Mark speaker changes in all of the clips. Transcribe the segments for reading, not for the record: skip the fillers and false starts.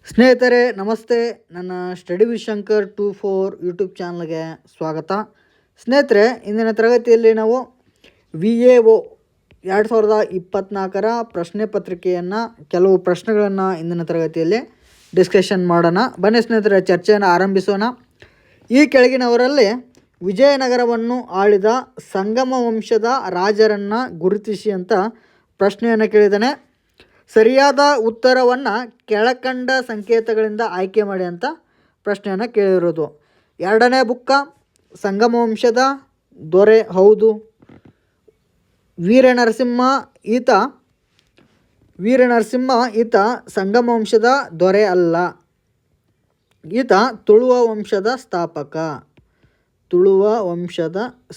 Speaker 1: ಸ್ನೇಹಿತರೆ ನಮಸ್ತೆ. ನನ್ನ ಸ್ಟಡಿ ವಿತ್ ಶಂಕರ್ 24 ಯೂಟ್ಯೂಬ್ ಚಾನಲ್ಗೆ ಸ್ವಾಗತ. ಸ್ನೇಹಿತರೆ, ಇಂದಿನ ತರಗತಿಯಲ್ಲಿ ನಾವು VAO 2024ರ ಪ್ರಶ್ನೆ ಪತ್ರಿಕೆಯನ್ನು ಕೆಲವು ಪ್ರಶ್ನೆಗಳನ್ನು ಇಂದಿನ ತರಗತಿಯಲ್ಲಿ ಡಿಸ್ಕಷನ್ ಮಾಡೋಣ. ಬನ್ನಿ ಸ್ನೇಹಿತರೆ, ಚರ್ಚೆಯನ್ನು ಆರಂಭಿಸೋಣ. ಈ ಕೆಳಗಿನವರಲ್ಲಿ ವಿಜಯನಗರವನ್ನು ಆಳಿದ ಸಂಗಮ ವಂಶದ ರಾಜರನ್ನು ಗುರುತಿಸಿ ಅಂತ ಪ್ರಶ್ನೆಯನ್ನು ಕೇಳಿದ್ದಾನೆ. ಸರಿಯಾದ ಉತ್ತರವನ್ನು ಕೆಳಕಂಡ ಸಂಕೇತಗಳಿಂದ ಆಯ್ಕೆ ಮಾಡಿ ಅಂತ ಪ್ರಶ್ನೆಯನ್ನು ಕೇಳಿರೋದು. ಎರಡನೇ ಬುಕ್ಕ ಸಂಗಮ ವಂಶದ ದೊರೆ ಹೌದು. ವೀರನರಸಿಂಹ ಈತ ಸಂಗಮ ವಂಶದ ದೊರೆ ಅಲ್ಲ. ಈತ ತುಳುವ ವಂಶದ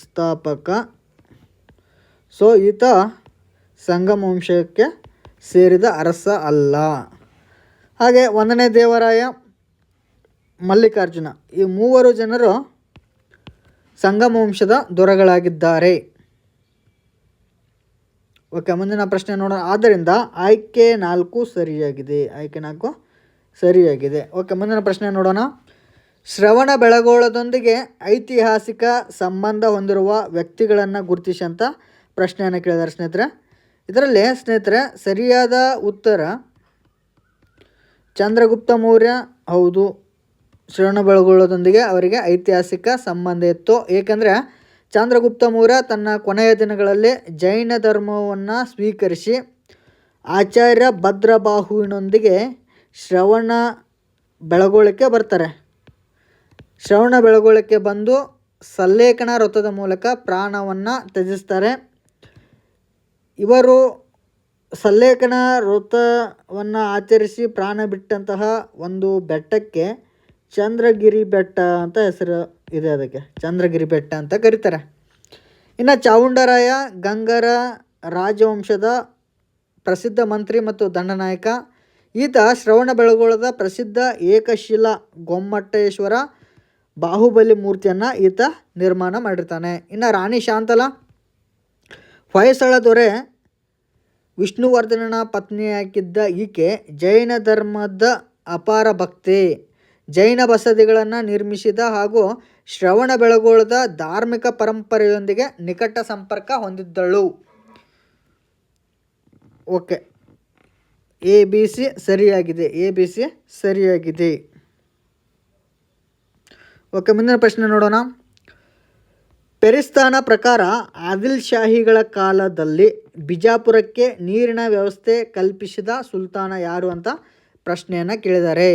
Speaker 1: ಸ್ಥಾಪಕ. ಸೊ ಈತ ಸಂಗಮ ವಂಶಕ್ಕೆ ಸೇರಿದ ಅರಸ ಅಲ್ಲ. ಹಾಗೆ 1ನೇ ದೇವರಾಯ, ಮಲ್ಲಿಕಾರ್ಜುನ, ಈ ಮೂವರು ಜನರು ಸಂಗಮ ವಂಶದ ದೊರೆಗಳಾಗಿದ್ದಾರೆ. ಓಕೆ, ಮುಂದಿನ ಪ್ರಶ್ನೆ ನೋಡೋಣ. ಆದ್ದರಿಂದ ಆಯ್ಕೆ 4 ಸರಿಯಾಗಿದೆ. ಓಕೆ, ಮುಂದಿನ ಪ್ರಶ್ನೆ ನೋಡೋಣ. ಶ್ರವಣ ಬೆಳಗೊಳದೊಂದಿಗೆ ಐತಿಹಾಸಿಕ ಸಂಬಂಧ ಹೊಂದಿರುವ ವ್ಯಕ್ತಿಗಳನ್ನು ಗುರುತಿಸಿ ಅಂತ ಪ್ರಶ್ನೆಯನ್ನು ಕೇಳಿದ್ದಾರೆ ಸ್ನೇಹಿತರೆ. ಇದರಲ್ಲಿ ಸ್ನೇಹಿತರೆ ಸರಿಯಾದ ಉತ್ತರ ಚಂದ್ರಗುಪ್ತ ಮೌರ್ಯ ಹೌದು. ಶ್ರವಣ ಬೆಳಗೊಳದೊಂದಿಗೆ ಅವರಿಗೆ ಐತಿಹಾಸಿಕ ಸಂಬಂಧ ಇತ್ತು. ಏಕೆಂದರೆ ಚಂದ್ರಗುಪ್ತ ಮೌರ್ಯ ತನ್ನ ಕೊನೆಯ ದಿನಗಳಲ್ಲಿ ಜೈನ ಧರ್ಮವನ್ನು ಸ್ವೀಕರಿಸಿ ಆಚಾರ್ಯ ಭದ್ರಬಾಹುವಿನೊಂದಿಗೆ ಶ್ರವಣ ಬೆಳಗೊಳಕ್ಕೆ ಬರ್ತಾರೆ. ಶ್ರವಣ ಬೆಳಗೊಳಕ್ಕೆ ಬಂದು ಸಲ್ಲೇಖನ ವ್ರತದ ಮೂಲಕ ಪ್ರಾಣವನ್ನು ತ್ಯಜಿಸ್ತಾರೆ. ಇವರು ಸಲ್ಲೇಖನ ವ್ರತವನ್ನು ಆಚರಿಸಿ ಪ್ರಾಣ ಬಿಟ್ಟಂತಹ ಒಂದು ಬೆಟ್ಟಕ್ಕೆ ಚಂದ್ರಗಿರಿ ಬೆಟ್ಟ ಅಂತ ಹೆಸರು ಇದೆ. ಅದಕ್ಕೆ ಚಂದ್ರಗಿರಿ ಬೆಟ್ಟ ಅಂತ ಕರೀತಾರೆ. ಇನ್ನು ಚಾವುಂಡರಾಯ ಗಂಗರ ರಾಜವಂಶದ ಪ್ರಸಿದ್ಧ ಮಂತ್ರಿ ಮತ್ತು ದಂಡನಾಯಕ. ಈತ ಶ್ರವಣ ಬೆಳಗೊಳದ ಪ್ರಸಿದ್ಧ ಏಕಶಿಲಾ ಗೊಮ್ಮಟೇಶ್ವರ ಬಾಹುಬಲಿ ಮೂರ್ತಿಯನ್ನು ಈತ ನಿರ್ಮಾಣ ಮಾಡಿರ್ತಾನೆ. ಇನ್ನು ರಾಣಿ ಶಾಂತಲಾ, ಹೊಯ್ಸಳ ದೊರೆ ವಿಷ್ಣುವರ್ಧನನ ಪತ್ನಿಯಾಗಿದ್ದ ಈಕೆ ಜೈನ ಧರ್ಮದ ಅಪಾರ ಭಕ್ತೆ. ಜೈನ ಬಸದಿಗಳನ್ನು ನಿರ್ಮಿಸಿದ ಹಾಗೂ ಶ್ರವಣ ಬೆಳಗೊಳದ ಧಾರ್ಮಿಕ ಪರಂಪರೆಯೊಂದಿಗೆ ನಿಕಟ ಸಂಪರ್ಕ ಹೊಂದಿದ್ದಳು. ಓಕೆ, ABC ಸರಿಯಾಗಿದೆ. ಓಕೆ, ಮುಂದಿನ ಪ್ರಶ್ನೆ ನೋಡೋಣ. ಪೆರಿಸ್ತಾನ ಪ್ರಕಾರ ಆದಿಲ್ ಶಾಹಿಗಳ ಕಾಲದಲ್ಲಿ ಬಿಜಾಪುರಕ್ಕೆ ನೀರಿನ ವ್ಯವಸ್ಥೆ ಕಲ್ಪಿಸಿದ ಸುಲ್ತಾನ ಯಾರು ಅಂತ ಪ್ರಶ್ನೆಯನ್ನು ಕೇಳಿದ್ದಾರೆ.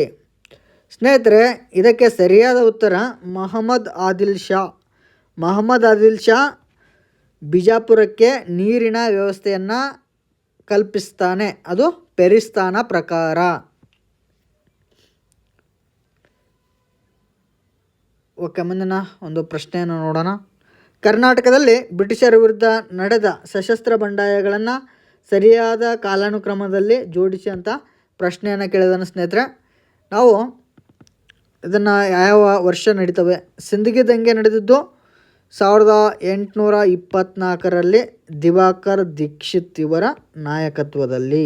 Speaker 1: ಸ್ನೇಹಿತರೆ, ಇದಕ್ಕೆ ಸರಿಯಾದ ಉತ್ತರ ಮಹಮ್ಮದ್ ಆದಿಲ್ ಶಾ ಬಿಜಾಪುರಕ್ಕೆ ನೀರಿನ ವ್ಯವಸ್ಥೆಯನ್ನು ಕಲ್ಪಿಸ್ತಾನೆ. ಅದು ಪೆರಿಸ್ತಾನ ಪ್ರಕಾರ. ಓಕೆ, ಮುಂದಿನ ಒಂದು ಪ್ರಶ್ನೆಯನ್ನು ನೋಡೋಣ. ಕರ್ನಾಟಕದಲ್ಲಿ ಬ್ರಿಟಿಷರ ವಿರುದ್ಧ ನಡೆದ ಸಶಸ್ತ್ರ ಬಂಡಾಯಗಳನ್ನು ಸರಿಯಾದ ಕಾಲಾನುಕ್ರಮದಲ್ಲಿ ಜೋಡಿಸಿ ಅಂತ ಪ್ರಶ್ನೆಯನ್ನು ಕೇಳಿದಾನೆ ಸ್ನೇಹಿತರೆ. ನಾವು ಇದನ್ನು ಯಾವ ವರ್ಷ ನಡೀತವೆ? ಸಿಂದಗಿ ದಂಗೆ ನಡೆದಿದ್ದು 1824ರಲ್ಲಿ ದಿವಾಕರ್ ದೀಕ್ಷಿತ್ ಇವರ ನಾಯಕತ್ವದಲ್ಲಿ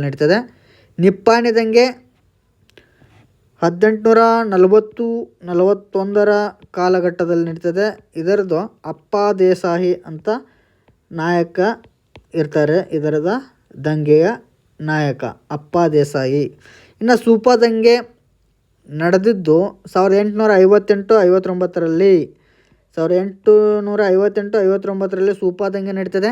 Speaker 1: ನಡೀತದೆ. ನಿಪ್ಪಾಣಿ ದಂಗೆ 1841ರ ಕಾಲಘಟ್ಟದಲ್ಲಿ ನಡೀತದೆ. ಇದರದ್ದು ಅಪ್ಪ ದೇಸಾಯಿ ಅಂತ ನಾಯಕ ಇರ್ತಾರೆ. ಇದರದ ದಂಗೆಯ ನಾಯಕ ಅಪ್ಪ ದೇಸಾಯಿ. ಇನ್ನು ಸೂಪಾ ದಂಗೆ ನಡೆದಿದ್ದು 1858-59ರಲ್ಲಿ. 1858-59ರಲ್ಲಿ ಸೂಪಾ ದಂಗೆ ನಡೀತದೆ.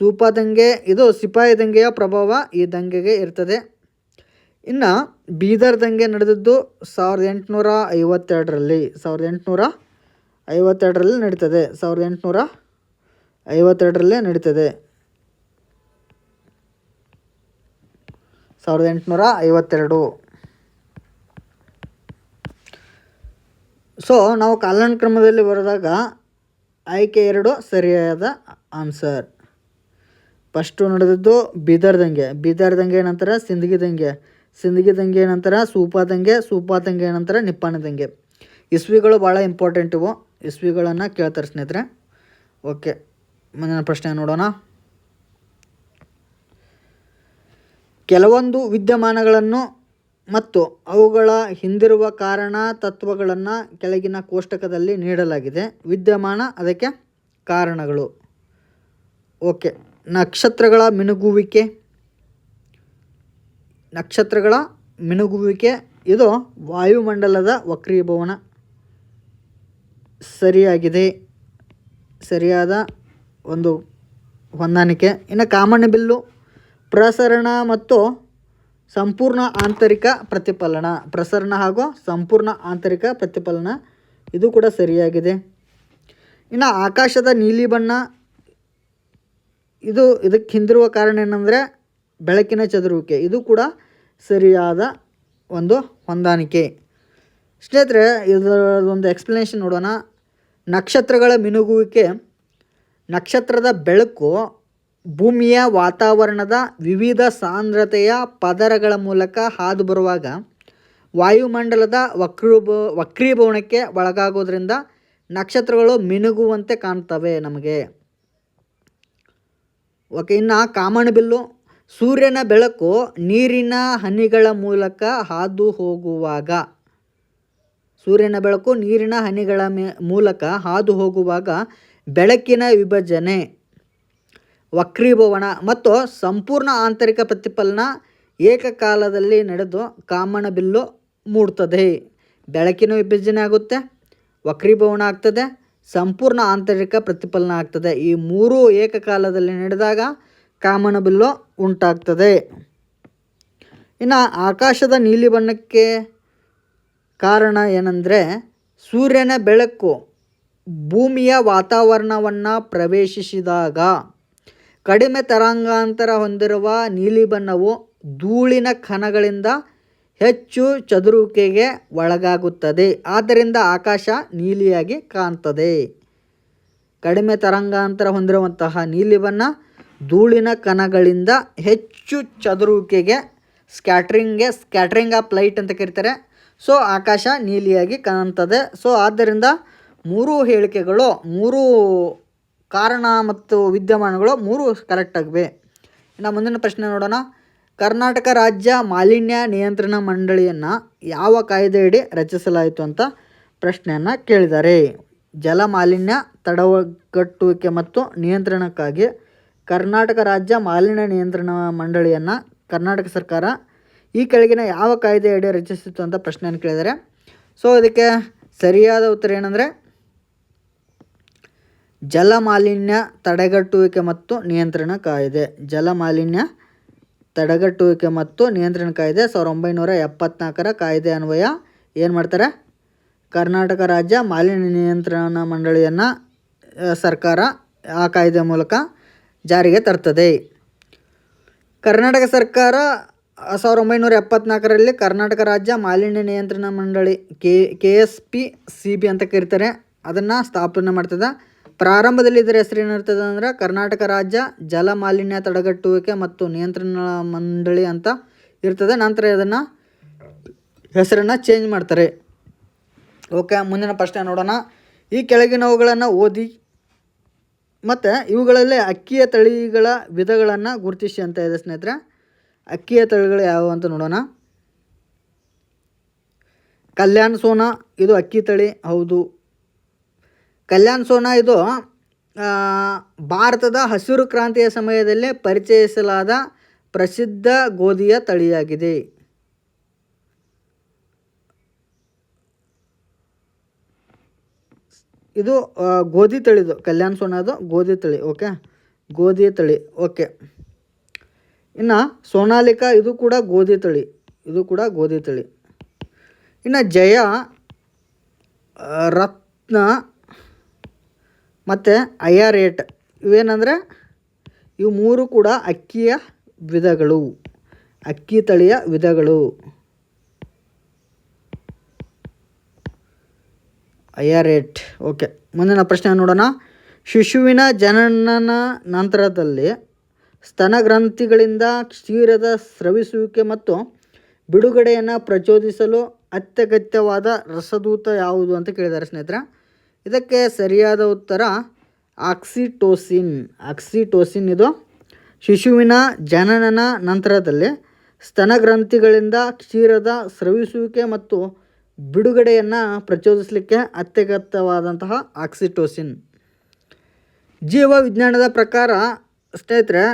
Speaker 1: ಸೂಪಾ ದಂಗೆ ಇದು ಸಿಪಾಯಿ ದಂಗೆಯ ಪ್ರಭಾವ ಈ ದಂಗೆಗೆ ಇರ್ತದೆ. ಇನ್ನು ಬೀದರ್ ದಂಗೆ ನಡೆದಿದ್ದು 1852ರಲ್ಲಿ ನಡೀತದೆ. 1852ರಲ್ಲಿ ನಡೀತದೆ. 1852. ಸೊ ನಾವು ಕಾಲಾನುಕ್ರಮದಲ್ಲಿ ಬರೆದಾಗ ಆಯ್ಕೆ 2 ಸರಿಯಾದ ಆನ್ಸರ್. ಫಸ್ಟು ನಡೆದಿದ್ದು ಬೀದರ್ ದಂಗೆ ನಂತರ ಸಿಂದಗಿ ದಂಗೆ ನಂತರ ಸೂಪಾ ದಂಗೆ ನಂತರ ನಿಪ್ಪಾಣಿ ದಂಗೆ. ಇಸ್ವಿಗಳು ಭಾಳ ಇಂಪಾರ್ಟೆಂಟ್. ಇವು ಇಸ್ವಿಗಳನ್ನು ಕೇಳ್ತಾರೆ ಸ್ನೇಹಿತರೆ. ಓಕೆ, ಮುಂದಿನ ಪ್ರಶ್ನೆ ನೋಡೋಣ. ಕೆಲವೊಂದು ವಿದ್ಯಮಾನಗಳನ್ನು ಮತ್ತು ಅವುಗಳ ಹಿಂದಿರುವ ಕಾರಣ ತತ್ವಗಳನ್ನು ಕೆಳಗಿನ ಕೋಷ್ಟಕದಲ್ಲಿ ನೀಡಲಾಗಿದೆ. ವಿದ್ಯಮಾನ, ಅದಕ್ಕೆ ಕಾರಣಗಳು. ಓಕೆ, ನಕ್ಷತ್ರಗಳ ಮಿನುಗುವಿಕೆ ಇದು ವಾಯುಮಂಡಲದ ವಕ್ರೀಭವನ. ಸರಿಯಾಗಿದೆ, ಸರಿಯಾದ ಒಂದು ಹೊಂದಾಣಿಕೆ. ಇನ್ನು ಕಾಮನಬಿಲ್ಲು ಪ್ರಸರಣ ಮತ್ತು ಸಂಪೂರ್ಣ ಆಂತರಿಕ ಪ್ರತಿಫಲನ. ಪ್ರಸರಣ ಹಾಗೂ ಸಂಪೂರ್ಣ ಆಂತರಿಕ ಪ್ರತಿಫಲನ, ಇದು ಕೂಡ ಸರಿಯಾಗಿದೆ. ಇನ್ನು ಆಕಾಶದ ನೀಲಿ ಬಣ್ಣ, ಇದಕ್ಕೆ ಹಿಂದಿರುವ ಕಾರಣ ಏನಂದರೆ ಬೆಳಕಿನ ಚದುರುವಿಕೆ. ಇದು ಕೂಡ ಸರಿಯಾದ ಒಂದು ಹೊಂದಾಣಿಕೆ. ಸ್ನೇಹಿತರೆ, ಇದರದೊಂದು ಎಕ್ಸ್ಪ್ಲನೇಷನ್ ನೋಡೋಣ. ನಕ್ಷತ್ರಗಳ ಮಿನುಗುವಿಕೆ, ನಕ್ಷತ್ರದ ಬೆಳಕು ಭೂಮಿಯ ವಾತಾವರಣದ ವಿವಿಧ ಸಾಂದ್ರತೆಯ ಪದರಗಳ ಮೂಲಕ ಹಾದು ಬರುವಾಗ ವಾಯುಮಂಡಲದ ವಕ್ರೀಭವನಕ್ಕೆ ಒಳಗಾಗೋದ್ರಿಂದ ನಕ್ಷತ್ರಗಳು ಮಿನುಗುವಂತೆ ಕಾಣ್ತವೆ ನಮಗೆ. ಓಕೆ, ಇನ್ನು ಕಾಮನಬಿಲ್ಲು ಸೂರ್ಯನ ಬೆಳಕು ನೀರಿನ ಹನಿಗಳ ಮೂಲಕ ಹಾದು ಹೋಗುವಾಗ, ಬೆಳಕಿನ ವಿಭಜನೆ, ವಕ್ರೀಭವನ ಮತ್ತು ಸಂಪೂರ್ಣ ಆಂತರಿಕ ಪ್ರತಿಫಲನ ಏಕಕಾಲದಲ್ಲಿ ನಡೆದು ಕಾಮನಬಿಲ್ಲು ಮೂಡ್ತದೆ. ಬೆಳಕಿನ ವಿಭಜನೆ ಆಗುತ್ತೆ, ವಕ್ರೀಭವನ ಆಗ್ತದೆ, ಸಂಪೂರ್ಣ ಆಂತರಿಕ ಪ್ರತಿಫಲನ ಆಗ್ತದೆ. ಈ ಮೂರೂ ಏಕಕಾಲದಲ್ಲಿ ನಡೆದಾಗ ಕಾಮನಬಿಲ್ಲು ಉಂಟಾಗ್ತದೆ. ಇನ್ನು ಆಕಾಶದ ನೀಲಿ ಬಣ್ಣಕ್ಕೆ ಕಾರಣ ಏನಂದರೆ ಸೂರ್ಯನ ಬೆಳಕು ಭೂಮಿಯ ವಾತಾವರಣವನ್ನು ಪ್ರವೇಶಿಸಿದಾಗ ಕಡಿಮೆ ತರಂಗಾಂತರ ಹೊಂದಿರುವ ನೀಲಿ ಬಣ್ಣವು ಧೂಳಿನ ಕಣಗಳಿಂದ ಹೆಚ್ಚು ಚದುರುವಿಕೆಗೆ ಒಳಗಾಗುತ್ತದೆ. ಆದ್ದರಿಂದ ಆಕಾಶ ನೀಲಿಯಾಗಿ ಕಾಣ್ತದೆ. ಕಡಿಮೆ ತರಂಗಾಂತರ ಹೊಂದಿರುವಂತಹ ನೀಲಿ ಬಣ್ಣ ಧೂಳಿನ ಕಣಗಳಿಂದ ಹೆಚ್ಚು ಚದುರುವಿಕೆಗೆ, ಸ್ಕ್ಯಾಟ್ರಿಂಗ್ ಆಫ್ ಲೈಟ್ ಅಂತ ಕರೀತಾರೆ. ಸೊ ಆಕಾಶ ನೀಲಿಯಾಗಿ ಕಾಣ್ತದೆ. ಸೊ ಆದ್ದರಿಂದ ಮೂರೂ ಹೇಳಿಕೆಗಳು, ಮೂರೂ ಕಾರಣ ಮತ್ತು ವಿದ್ಯಮಾನಗಳು ಮೂರು ಕರೆಕ್ಟಾಗಿವೆ. ಇನ್ನು ಮುಂದಿನ ಪ್ರಶ್ನೆ ನೋಡೋಣ. ಕರ್ನಾಟಕ ರಾಜ್ಯ ಮಾಲಿನ್ಯ ನಿಯಂತ್ರಣ ಮಂಡಳಿಯನ್ನು ಯಾವ ಕಾಯ್ದೆಯಡಿ ರಚಿಸಲಾಯಿತು ಅಂತ ಪ್ರಶ್ನೆಯನ್ನು ಕೇಳಿದ್ದಾರೆ. ಜಲ ಮಾಲಿನ್ಯ ತಡೆಗಟ್ಟುವಿಕೆ ಮತ್ತು ನಿಯಂತ್ರಣಕ್ಕಾಗಿ ಕರ್ನಾಟಕ ರಾಜ್ಯ ಮಾಲಿನ್ಯ ನಿಯಂತ್ರಣ ಮಂಡಳಿಯನ್ನು ಕರ್ನಾಟಕ ಸರ್ಕಾರ ಈ ಕೆಳಗಿನ ಯಾವ ಕಾಯ್ದೆಯಡಿ ರಚಿಸಿತು ಅಂತ ಪ್ರಶ್ನೆಯನ್ನು ಕೇಳಿದ್ದಾರೆ. ಸೊ ಇದಕ್ಕೆ ಸರಿಯಾದ ಉತ್ತರ ಏನಂದರೆ ಜಲ ಮಾಲಿನ್ಯ ತಡೆಗಟ್ಟುವಿಕೆ ಮತ್ತು ನಿಯಂತ್ರಣ ಕಾಯ್ದೆ. ಜಲ ಮಾಲಿನ್ಯ ತಡೆಗಟ್ಟುವಿಕೆ ಮತ್ತು ನಿಯಂತ್ರಣ ಕಾಯ್ದೆ 1974 ಕಾಯ್ದೆ ಅನ್ವಯ ಏನು ಮಾಡ್ತಾರೆ, ಕರ್ನಾಟಕ ರಾಜ್ಯ ಮಾಲಿನ್ಯ ನಿಯಂತ್ರಣ ಮಂಡಳಿಯನ್ನು ಸರ್ಕಾರ ಆ ಕಾಯ್ದೆ ಮೂಲಕ ಜಾರಿಗೆ ತರ್ತದೆ. ಕರ್ನಾಟಕ ಸರ್ಕಾರ 1974ರಲ್ಲಿ ಕರ್ನಾಟಕ ರಾಜ್ಯ ಮಾಲಿನ್ಯ ನಿಯಂತ್ರಣ ಮಂಡಳಿ KSPCB ಅಂತ ಕರೀತಾರೆ, ಅದನ್ನು ಸ್ಥಾಪನೆ ಮಾಡ್ತದೆ. ಪ್ರಾರಂಭದಲ್ಲಿ ಇದರ ಹೆಸರು ಏನಿರ್ತದೆ ಅಂದರೆ ಕರ್ನಾಟಕ ರಾಜ್ಯ ಜಲ ಮಾಲಿನ್ಯ ತಡೆಗಟ್ಟುವಿಕೆ ಮತ್ತು ನಿಯಂತ್ರಣ ಮಂಡಳಿ ಅಂತ ಇರ್ತದೆ. ನಂತರ ಅದನ್ನು ಹೆಸರನ್ನು ಚೇಂಜ್ ಮಾಡ್ತಾರೆ. ಓಕೆ, ಮುಂದಿನ ಪ್ರಶ್ನೆ ನೋಡೋಣ. ಈ ಕೆಳಗಿನವುಗಳನ್ನು ಓದಿ ಮತ್ತು ಇವುಗಳಲ್ಲಿ ಅಕ್ಕಿಯ ತಳಿಗಳ ವಿಧಗಳನ್ನು ಗುರುತಿಸಿ ಅಂತ ಇದೆ ಸ್ನೇಹಿತರೆ. ಅಕ್ಕಿಯ ತಳಿಗಳು ಯಾವುವು ಅಂತ ನೋಡೋಣ. ಕಲ್ಯಾಣ್ ಸೋನಾ ಇದು ಅಕ್ಕಿ ತಳಿ, ಹೌದು. ಕಲ್ಯಾಣ್ ಸೋನಾ ಇದು ಭಾರತದ ಹಸಿರು ಕ್ರಾಂತಿಯ ಸಮಯದಲ್ಲಿ ಪರಿಚಯಿಸಲಾದ ಪ್ರಸಿದ್ಧ ಗೋಧಿಯ ತಳಿಯಾಗಿದೆ. ಇದು ಗೋಧಿ ತಳಿದು, ಕಲ್ಯಾಣ್ ಸೋನಾದು ಗೋಧಿ ತಳಿ. ಓಕೆ, ಗೋಧಿ ತಳಿ. ಓಕೆ, ಇನ್ನು ಸೋನಾಲಿಕಾ ಇದು ಕೂಡ ಗೋಧಿ ತಳಿ, ಇನ್ನು ಜಯ, ರತ್ನ ಮತ್ತು ಐಆರ್8 ಇವೇನಂದರೆ ಇವು ಮೂರು ಕೂಡ ಅಕ್ಕಿಯ ವಿಧಗಳು, ಅಕ್ಕಿ ತಳಿಯ ವಿಧಗಳು. ಐಆರ್8. ಓಕೆ, ಮುಂದಿನ ಪ್ರಶ್ನೆ ನೋಡೋಣ. ಶಿಶುವಿನ ಜನನ ನಂತರದಲ್ಲಿ ಸ್ತನಗ್ರಂಥಿಗಳಿಂದ ಕ್ಷೀರದ ಸ್ರವಿಸುವಿಕೆ ಮತ್ತು ಬಿಡುಗಡೆಯನ್ನು ಪ್ರಚೋದಿಸಲು ಅತ್ಯಗತ್ಯವಾದ ರಸದೂತ ಯಾವುದು ಅಂತ ಕೇಳಿದ್ದಾರೆ ಸ್ನೇಹಿತರೆ. ಇದಕ್ಕೆ ಸರಿಯಾದ ಉತ್ತರ ಆಕ್ಸಿಟೋಸಿನ್. ಇದು ಶಿಶುವಿನ ಜನನನ ನಂತರದಲ್ಲಿ ಸ್ತನಗ್ರಂಥಿಗಳಿಂದ ಕ್ಷೀರದ ಸ್ರವಿಸುವಿಕೆ ಮತ್ತು ಬಿಡುಗಡೆಯನ್ನು ಪ್ರಚೋದಿಸಲಿಕ್ಕೆ ಅತ್ಯಗತ್ಯವಾದಂತಹ ಆಕ್ಸಿಟೋಸಿನ್. ಜೀವ ವಿಜ್ಞಾನದ ಪ್ರಕಾರ ಸ್ನೇಹಿತರೆ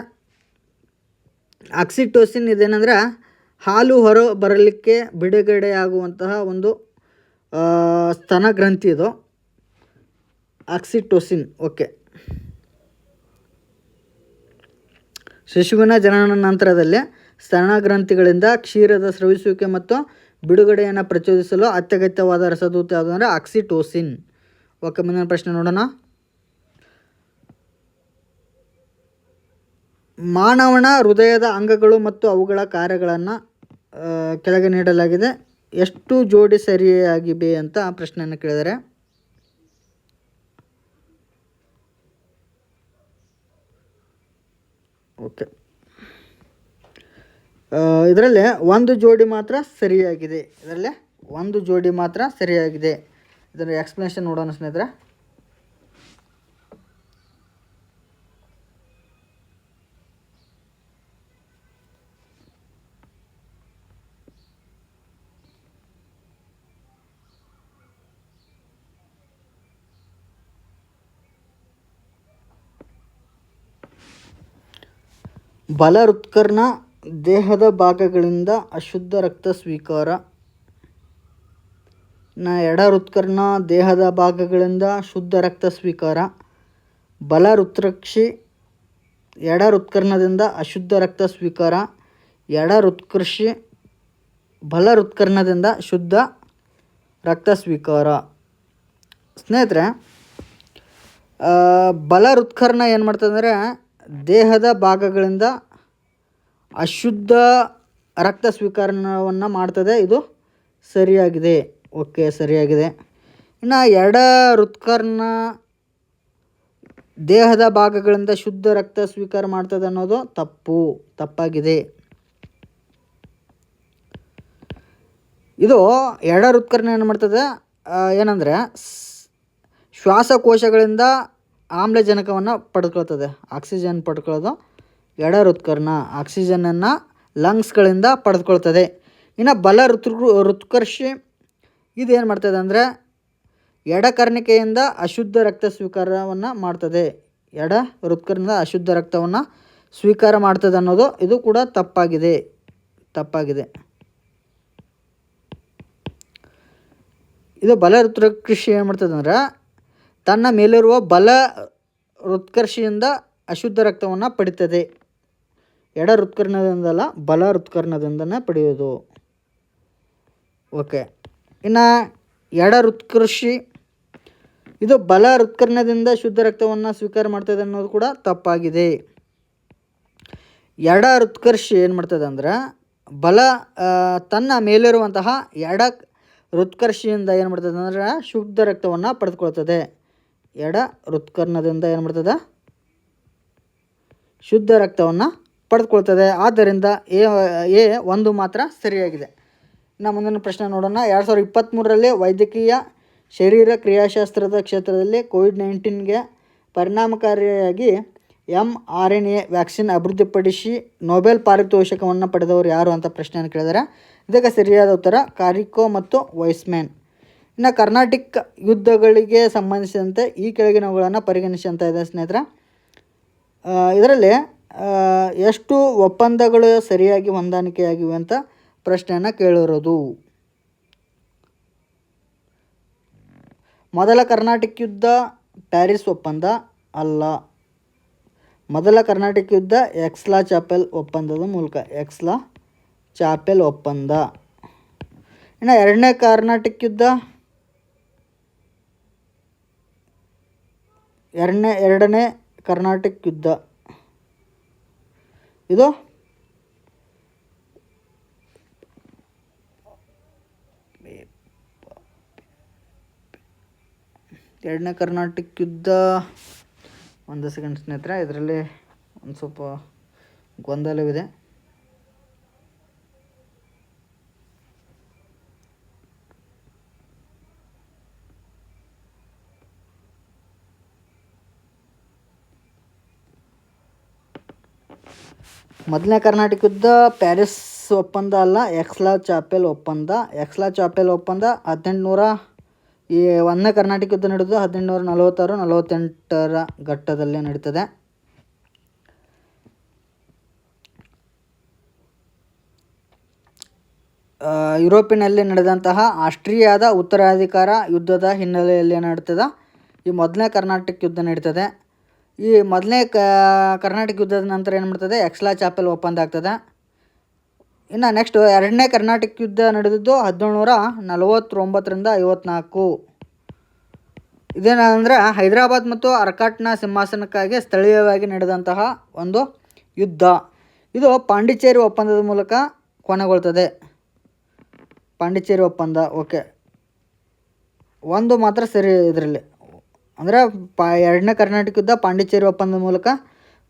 Speaker 1: ಆಕ್ಸಿಟೋಸಿನ್ ಇದೇನೆಂದರೆ ಹಾಲು ಹೊರ ಬರಲಿಕ್ಕೆ ಬಿಡುಗಡೆಯಾಗುವಂತಹ ಒಂದು ಸ್ತನಗ್ರಂಥಿ ಇದು ಆಕ್ಸಿಟೋಸಿನ್. ಓಕೆ. ಶಿಶುವಿನ ಜನನ ನಂತರದಲ್ಲಿ ಸ್ತನಗ್ರಂಥಿಗಳಿಂದ ಕ್ಷೀರದ ಸ್ರವಿಸುವಿಕೆ ಮತ್ತು ಬಿಡುಗಡೆಯನ್ನು ಪ್ರಚೋದಿಸಲು ಅತ್ಯಗತ್ಯವಾದ ರಸದೂತ ಯಾವುದು ಅಂದರೆ ಆಕ್ಸಿಟೋಸಿನ್. ಓಕೆ, ಮುಂದಿನ ಪ್ರಶ್ನೆ ನೋಡೋಣ. ಮಾನವನ ಹೃದಯದ ಅಂಗಗಳು ಮತ್ತು ಅವುಗಳ ಕಾರ್ಯಗಳನ್ನು ಕೆಳಗೆ ನೀಡಲಾಗಿದೆ. ಎಷ್ಟು ಜೋಡಿ ಸರಿಯಾಗಿವೆ ಅಂತ ಪ್ರಶ್ನೆಯನ್ನು ಕೇಳಿದರೆ ಓಕೆ, ಇದರಲ್ಲಿ ಒಂದು ಜೋಡಿ ಮಾತ್ರ ಸರಿಯಾಗಿದೆ. ಇದರ ಎಕ್ಸ್ಪ್ಲನೇಷನ್ ನೋಡೋಣ ಸ್ನೇಹಿತರೆ. ಬಲ ಹೃತ್ಕರ್ಣ ದೇಹದ ಭಾಗಗಳಿಂದ ಅಶುದ್ಧ ರಕ್ತ ಸ್ವೀಕಾರ. ಎಡ ಹೃತ್ಕರ್ಣ ದೇಹದ ಭಾಗಗಳಿಂದ ಶುದ್ಧ ರಕ್ತ ಸ್ವೀಕಾರ. ಬಲ ಹೃತ್ಕರ್ಷಿ ಎಡ ಹೃತ್ಕರ್ಣದಿಂದ ಅಶುದ್ಧ ರಕ್ತ ಸ್ವೀಕಾರ. ಎಡ ಹೃತ್ಕರ್ಷಿ ಬಲ ಹೃತ್ಕರ್ಣದಿಂದ ಶುದ್ಧ ರಕ್ತ ಸ್ವೀಕಾರ. ಸ್ನೇಹಿತರೆ, ಬಲ ಹೃತ್ಕರ್ಣ ಏನು ಮಾಡ್ತದೆ ಅಂದರೆ ದೇಹದ ಭಾಗಗಳಿಂದ ಅಶುದ್ಧ ರಕ್ತ ಸ್ವೀಕರಣವನ್ನು ಮಾಡ್ತದೆ. ಇದು ಸರಿಯಾಗಿದೆ. ಓಕೆ, ಸರಿಯಾಗಿದೆ. ಇನ್ನು ಎಡ ಹೃತ್ಕರ್ಣ ದೇಹದ ಭಾಗಗಳಿಂದ ಶುದ್ಧ ರಕ್ತ ಸ್ವೀಕಾರ ಮಾಡ್ತದೆ ಅನ್ನೋದು ತಪ್ಪಾಗಿದೆ. ಇದು ಎಡ ಹೃತ್ಕರ್ಣ ಏನು ಮಾಡ್ತದೆ ಏನಂದರೆ ಶ್ವಾಸಕೋಶಗಳಿಂದ ಆಮ್ಲಜನಕವನ್ನು ಪಡ್ಕೊಳ್ತದೆ. ಆಕ್ಸಿಜನ್ ಪಡ್ಕೊಳ್ಳೋದು ಎಡ ಹೃತ್ಕರ್ಣ. ಆಕ್ಸಿಜನನ್ನು ಲಂಗ್ಸ್ಗಳಿಂದ ಪಡೆದುಕೊಳ್ತದೆ. ಇನ್ನು ಬಲ ಹೃತ್ಕರ್ಷಿ ಇದೇನು ಮಾಡ್ತದೆ ಅಂದರೆ ಎಡಕರ್ಣಿಕೆಯಿಂದ ಅಶುದ್ಧ ರಕ್ತ ಸ್ವೀಕಾರವನ್ನು ಮಾಡ್ತದೆ. ಎಡ ಹೃತ್ಕರ್ಣದ ಅಶುದ್ಧ ರಕ್ತವನ್ನು ಸ್ವೀಕಾರ ಮಾಡ್ತದೆ ಅನ್ನೋದು ಇದು ಕೂಡ ತಪ್ಪಾಗಿದೆ. ಇದು ಬಲ ಹೃತ್ಕರ್ಷಿ ಏನು ಮಾಡ್ತದೆ ಅಂದರೆ ತನ್ನ ಮೇಲಿರುವ ಬಲ ಹೃತ್ಕರ್ಷಿಯಿಂದ ಅಶುದ್ಧ ರಕ್ತವನ್ನು ಪಡಿತದೆ. ಎಡ ಹೃತ್ಕರ್ಣದಿಂದಲ್ಲ, ಬಲ ಹೃತ್ಕರ್ಣದಿಂದನೇ ಪಡೆಯೋದು. ಓಕೆ. ಇನ್ನು ಎಡ ಹೃತ್ಕರ್ಷಿ ಇದು ಬಲ ಹೃತ್ಕರ್ಣದಿಂದ ಶುದ್ಧ ರಕ್ತವನ್ನು ಸ್ವೀಕಾರ ಮಾಡ್ತದೆ ಅನ್ನೋದು ಕೂಡ ತಪ್ಪಾಗಿದೆ. ಎಡ ಹೃತ್ಕರ್ಷಿ ಏನು ಮಾಡ್ತದೆ ಅಂದರೆ ತನ್ನ ಮೇಲಿರುವಂತಹ ಎಡ ಹೃತ್ಕರ್ಷಿಯಿಂದ ಏನು ಮಾಡ್ತದೆ ಅಂದರೆ ಶುದ್ಧ ರಕ್ತವನ್ನು ಪಡೆದುಕೊಳ್ತದೆ. ಎಡ ಹೃತ್ಕರ್ಣದಿಂದ ಏನು ಮಾಡ್ತದೆ ಶುದ್ಧ ರಕ್ತವನ್ನು ಪಡೆದುಕೊಳ್ತದೆ. ಆದ್ದರಿಂದ ಎ ಒಂದು ಮಾತ್ರ ಸರಿಯಾಗಿದೆ. ಇನ್ನು ಮುಂದಿನ ಪ್ರಶ್ನೆ ನೋಡೋಣ. 2023ರಲ್ಲಿ ವೈದ್ಯಕೀಯ ಶರೀರ ಕ್ರಿಯಾಶಾಸ್ತ್ರದ ಕ್ಷೇತ್ರದಲ್ಲಿ COVID-19ಗೆ ಪರಿಣಾಮಕಾರಿಯಾಗಿ mRNA ವ್ಯಾಕ್ಸಿನ್ ಅಭಿವೃದ್ಧಿಪಡಿಸಿ ನೊಬೆಲ್ ಪಾರಿತೋಷಕವನ್ನು ಪಡೆದವರು ಯಾರು ಅಂತ ಪ್ರಶ್ನೆಯನ್ನು ಕೇಳಿದರೆ ಇದಕ್ಕೆ ಸರಿಯಾದ ಉತ್ತರ ಕಾರಿಕೋ ಮತ್ತು ವೈಸ್ಮ್ಯಾನ್. ಇನ್ನು ಕರ್ನಾಟಿಕ್ ಯುದ್ಧಗಳಿಗೆ ಸಂಬಂಧಿಸಿದಂತೆ ಈ ಕೆಳಗಿನವುಗಳನ್ನು ಪರಿಗಣಿಸಿ ಅಂತ ಇದೆ ಸ್ನೇಹಿತರೆ. ಇದರಲ್ಲಿ ಎಷ್ಟು ಒಪ್ಪಂದಗಳು ಸರಿಯಾಗಿ ಹೊಂದಾಣಿಕೆಯಾಗಿವೆ ಅಂತ ಪ್ರಶ್ನೆಯನ್ನು ಕೇಳಿರೋದು. ಮೊದಲ ಕರ್ನಾಟಿಕ್ ಯುದ್ಧ ಪ್ಯಾರಿಸ್ ಒಪ್ಪಂದ ಅಲ್ಲ. ಮೊದಲ ಕರ್ನಾಟಿಕ್ ಯುದ್ಧ ಎಕ್ಸ್ಲಾ ಚಾಪೆಲ್ ಒಪ್ಪಂದದ ಮೂಲಕ ಚಾಪೆಲ್ ಒಪ್ಪಂದ. ಇನ್ನು ಎರಡನೇ ಕರ್ನಾಟಿಕ್ ಯುದ್ಧ ಎರಡನೇ ಕರ್ನಾಟಿಕ್ ಯುದ್ಧ ಇದು ಎರಡನೇ ಕರ್ನಾಟಿಕ್ ಯುದ್ಧ ಒಂದು ಸೆಕೆಂಡ್ ಸ್ನೇಹಿತರೆ, ಇದರಲ್ಲಿ ಒಂದು ಸ್ವಲ್ಪ ಗೊಂದಲವಿದೆ. ಮೊದಲನೇ ಕರ್ನಾಟಿಕ್ ಯುದ್ಧ ಪ್ಯಾರಿಸ್ ಒಪ್ಪಂದ ಅಲ್ಲ, ಎಕ್ಸ್ಲಾ ಚಾಪೆಲ್ ಒಪ್ಪಂದ. ಎಕ್ಸ್ಲಾ ಚಾಪೆಲ್ ಒಪ್ಪಂದ 1ನೇ ಕರ್ನಾಟಕ ಯುದ್ಧ ನಡೆದು 1846-48 ಘಟ್ಟದಲ್ಲಿ ನಡೀತದೆ. ಯುರೋಪಿನಲ್ಲಿ ನಡೆದಂತಹ ಆಸ್ಟ್ರಿಯಾದ ಉತ್ತರಾಧಿಕಾರ ಯುದ್ಧದ ಹಿನ್ನೆಲೆಯಲ್ಲಿ ನಡೀತದೆ ಈ ಮೊದಲನೇ ಕರ್ನಾಟಕ ಯುದ್ಧ ನಡೀತದೆ. ಈ ಮೊದಲನೇ ಕರ್ನಾಟಕ ಯುದ್ಧದ ನಂತರ ಏನು ಮಾಡ್ತದೆ, ಎಕ್ಸ್ಲಾ ಚಾಪೆಲ್ ಒಪ್ಪಂದ ಆಗ್ತದೆ. ಇನ್ನು ನೆಕ್ಸ್ಟು 2ನೇ ಕರ್ನಾಟಕ ಯುದ್ಧ ನಡೆದಿದ್ದು 1749-54. ಇದೇನಂದರೆ ಹೈದರಾಬಾದ್ ಮತ್ತು ಅರ್ಕಾಟ್ನ ಸಿಂಹಾಸನಕ್ಕಾಗಿ ಸ್ಥಳೀಯವಾಗಿ ನಡೆದಂತಹ ಒಂದು ಯುದ್ಧ. ಇದು ಪಾಂಡಿಚೇರಿ ಒಪ್ಪಂದದ ಮೂಲಕ ಕೊನೆಗೊಳ್ತದೆ. ಪಾಂಡಿಚೇರಿ ಒಪ್ಪಂದ. ಓಕೆ, ಒಂದು ಮಾತ್ರ ಸರಿ ಇದರಲ್ಲಿ, ಅಂದರೆ 2ನೇ ಕರ್ನಾಟಕ ಯುದ್ಧ ಪಾಂಡಿಚೇರಿ ಒಪ್ಪಂದದ ಮೂಲಕ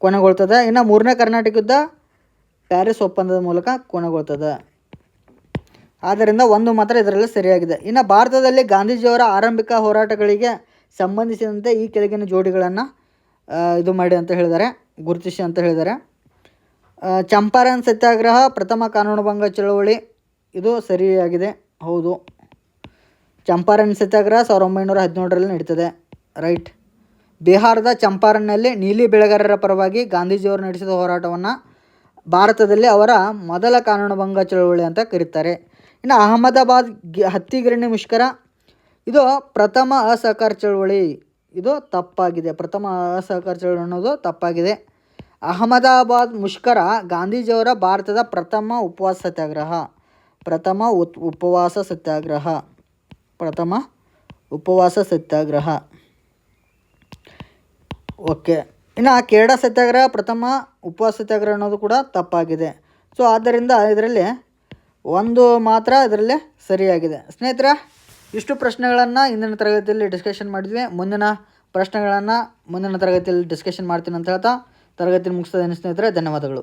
Speaker 1: ಕೊನೆಗೊಳ್ತದೆ. ಇನ್ನು 3ನೇ ಕರ್ನಾಟಕ ಯುದ್ಧ ಪ್ಯಾರಿಸ್ ಒಪ್ಪಂದದ ಮೂಲಕ ಕೊನೆಗೊಳ್ತದೆ. ಆದ್ದರಿಂದ ಒಂದು ಮಾತ್ರ ಇದರಲ್ಲಿ ಸರಿಯಾಗಿದೆ. ಇನ್ನು ಭಾರತದಲ್ಲಿ ಗಾಂಧೀಜಿಯವರ ಆರಂಭಿಕ ಹೋರಾಟಗಳಿಗೆ ಸಂಬಂಧಿಸಿದಂತೆ ಈ ಕೆಳಗಿನ ಜೋಡಿಗಳನ್ನು ಇದು ಮಾಡಿ ಅಂತ ಹೇಳಿದ್ದಾರೆ, ಗುರುತಿಸಿ ಅಂತ ಹೇಳಿದ್ದಾರೆ. ಚಂಪಾರನ್ ಸತ್ಯಾಗ್ರಹ ಪ್ರಥಮ ಕಾನೂನುಭಂಗ ಚಳವಳಿ, ಇದು ಸರಿಯಾಗಿದೆ, ಹೌದು. ಚಂಪಾರನ್ ಸತ್ಯಾಗ್ರಹ 1917ರಲ್ಲಿ ನಡೀತದೆ, ರೈಟ್. ಬಿಹಾರದ ಚಂಪಾರನ್ನಲ್ಲಿ ನೀಲಿ ಬೆಳೆಗಾರರ ಪರವಾಗಿ ಗಾಂಧೀಜಿಯವರು ನಡೆಸಿದ ಹೋರಾಟವನ್ನು ಭಾರತದಲ್ಲಿ ಅವರ ಮೊದಲ ಕಾನೂನುಭಂಗ ಚಳವಳಿ ಅಂತ ಕರೀತಾರೆ. ಇನ್ನು ಅಹಮದಾಬಾದ್ ಹತ್ತಿ ಗಿರಣಿ ಮುಷ್ಕರ, ಇದು ಪ್ರಥಮ ಅಸಹಕಾರ ಚಳವಳಿ, ಇದು ತಪ್ಪಾಗಿದೆ. ಪ್ರಥಮ ಅಸಹಕಾರ ಚಳವಳಿ ಅನ್ನೋದು ತಪ್ಪಾಗಿದೆ. ಅಹಮದಾಬಾದ್ ಮುಷ್ಕರ ಗಾಂಧೀಜಿಯವರ ಭಾರತದ ಪ್ರಥಮ ಉಪವಾಸ ಸತ್ಯಾಗ್ರಹ. ಪ್ರಥಮ ಉಪವಾಸ ಸತ್ಯಾಗ್ರಹ. ಓಕೆ. ಇನ್ನು ಖೇಡಾ ಸತ್ಯಾಗ್ರಹ ಪ್ರಥಮ ಉಪವಾಸ ಸತ್ಯಾಗ್ರಹ ಅನ್ನೋದು ಕೂಡ ತಪ್ಪಾಗಿದೆ. ಸೊ ಆದ್ದರಿಂದ ಇದರಲ್ಲಿ ಒಂದು ಮಾತ್ರ ಇದರಲ್ಲಿ ಸರಿಯಾಗಿದೆ. ಸ್ನೇಹಿತರೆ, ಇಷ್ಟು ಪ್ರಶ್ನೆಗಳನ್ನು ಇಂದಿನ ತರಗತಿಯಲ್ಲಿ ಡಿಸ್ಕಷನ್ ಮಾಡಿದ್ವಿ. ಮುಂದಿನ ಪ್ರಶ್ನೆಗಳನ್ನು ಮುಂದಿನ ತರಗತಿಯಲ್ಲಿ ಡಿಸ್ಕಷನ್ ಮಾಡ್ತೀನಿ ಅಂತ ಹೇಳ್ತಾ ತರಗತಿ ಮುಗಿಸ್ತೇನೆ ಸ್ನೇಹಿತರೆ. ಧನ್ಯವಾದಗಳು.